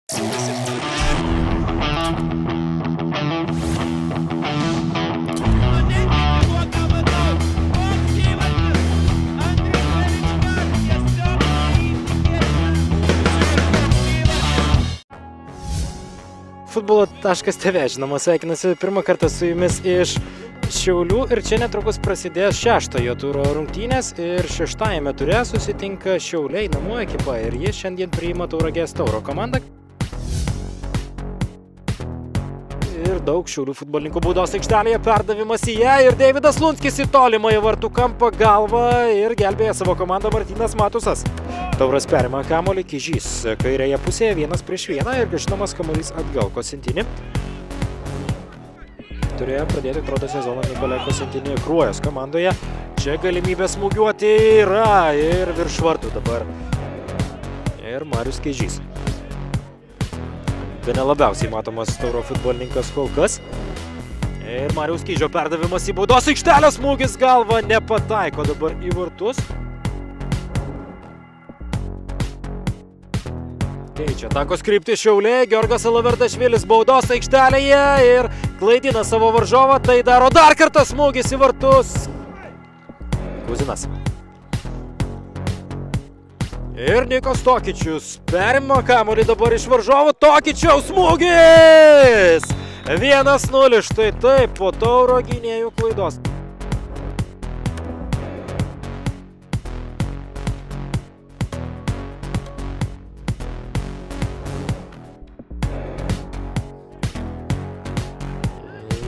Futbolo.tv, žinoma, sveikinasi pirmą kartą su jumis iš Šiaulių ir čia netrukus prasidės šeštojo turo rungtynės ir šeštajame ture susitinka Šiauliai namų ekipa ir jie šiandien priima Tauragės Tauro komandą. Ir daug Šiaulių futbolininkų baudos aikštelėje, perdavimas į ją ir Deividas Lunskis į tolimąją vartų kampą galvą ir gelbėja savo komandą Martynas Matusas. Tauras perima kamuolį, Kižys kairėje pusėje 1-1 ir grįžtamas kamuolys atgal Kosintinį. Turėjo pradėti atrodo sezoną Nikolai Kosintinį Kruojos komandoje. Čia galimybė smūgiuoti yra ir virš vartų dabar. Ir Marius Kižys. Bene labiausiai matomas Tauro futbolininkas kol kas. Ir Mariaus Kižio perdavimas į baudos aikštelę, smūgis galva nepataiko dabar į vartus. Keičia atakos kryptį Šiauliai, Georgas Alaverdašvilis baudos aikštelėje ir klaidina savo varžovą, tai daro dar kartą smūgis į vartus. Kuzinas. Ir Nikos Tokičius perima kamuolį dabar iš varžovo, Tokičiaus smūgis! 1-0, štai taip po Tauro gynėjų klaidos.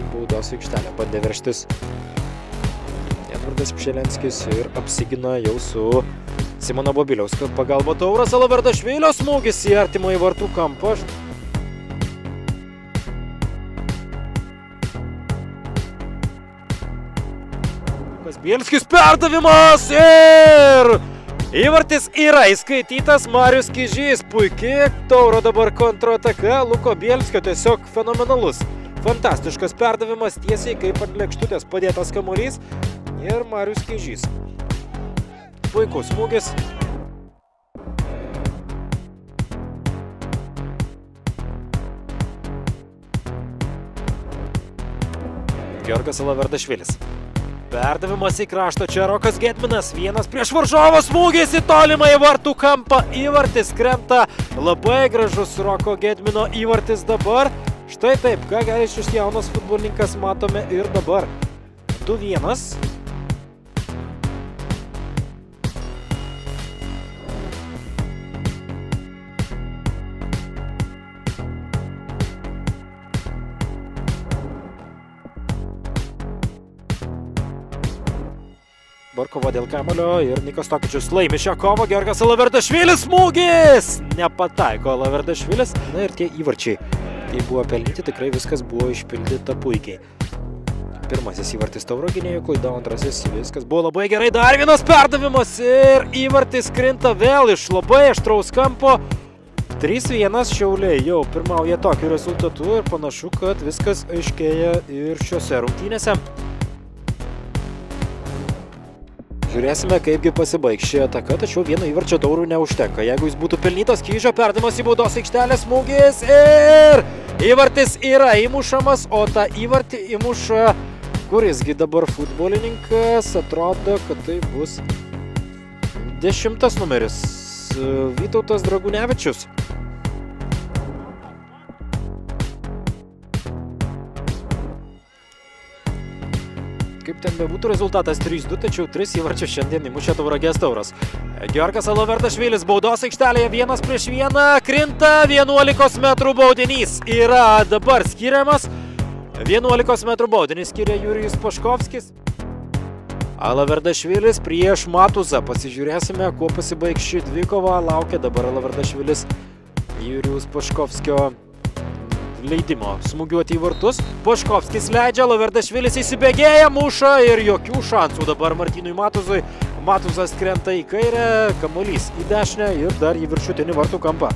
Baudos aikštelę bandė veržtis Edvardas Pšelenskis ir apsigina jau su Simono Bobiliaus pagalba. Tauras Alaverdašvilio smūgis į artimąjį vartų kampą. Bielskis perdavimas ir įvartis yra įskaitytas. Marius Kižys, puikiai Tauro dabar kontrataka. Luko Bielskio tiesiog fenomenalus. Fantastiškas perdavimas tiesiai kaip ant lėkštutės padėtas kamuolys ir Marius Kižys. Puikus smūgis. Georgas Alaverdašvilis. Perdavimas į kraštą, čia Rokas Gedminas, vienas prieš varžovą, smūgis į tolimąjį vartų kampą, įvartis krenta, labai gražus Roko Gedmino įvartis dabar. Štai taip, ką gali šis jaunas futbolininkas matome ir dabar. 2-1. Kova dėl kamuolio ir Nikos Tokičius laimi šią kovą. Georgas Alaverdašvilis, smūgis! Nepataiko Alaverdašvilis. Na ir tie įvarčiai, tai buvo pelnyti, tikrai viskas buvo išpildyta puikiai. Pirmasis įvartis Tauro gynėjų klaida, antrasis viskas buvo labai gerai. Dar vienas perdavimas ir įvartis krinta vėl iš labai aštraus kampo. 3-1 Šiauliai jau pirmauja tokiu rezultatu ir panašu, kad viskas aiškėja ir šiose rungtynėse. Žiūrėsime, kaipgi pasibaigs ši ataka, tačiau vieno įvarčio Taurų neužtenka. Jeigu jis būtų pelnytas, Kižio perdavimas į baudos aikštelę, smūgis ir įvartis yra įmušamas, o tą įvartį įmuša kurisgi dabar futbolininkas. Atrodo, kad tai bus 10 numeris Vytautas Dragunevičius. Kaip ten bebūtų rezultatas 3-2, tačiau 3 įvarčių šiandien įmušė Tauragės Tauras. Georgas Alaverdašvilis baudos aikštelėje 1-1, krinta 11 metrų baudinys. Yra dabar skiriamas. 11 metrų baudinys skiria Jurijus Paškovskis. Alaverdašvilis prieš Matuzą. Pasižiūrėsime, kuo pasibaigs ši dvikova. Laukia dabar Alaverdašvilis Jurijus Paškovskio leidimo smūgiuoti į vartus. Paškovskis leidžia, Alaverdašvilis įsibėgėja, muša ir jokių šansų dabar Martynui Matuzui. Matuzas krenta į kairę, kamuolys į dešinę ir dar į viršutinį vartų kampą.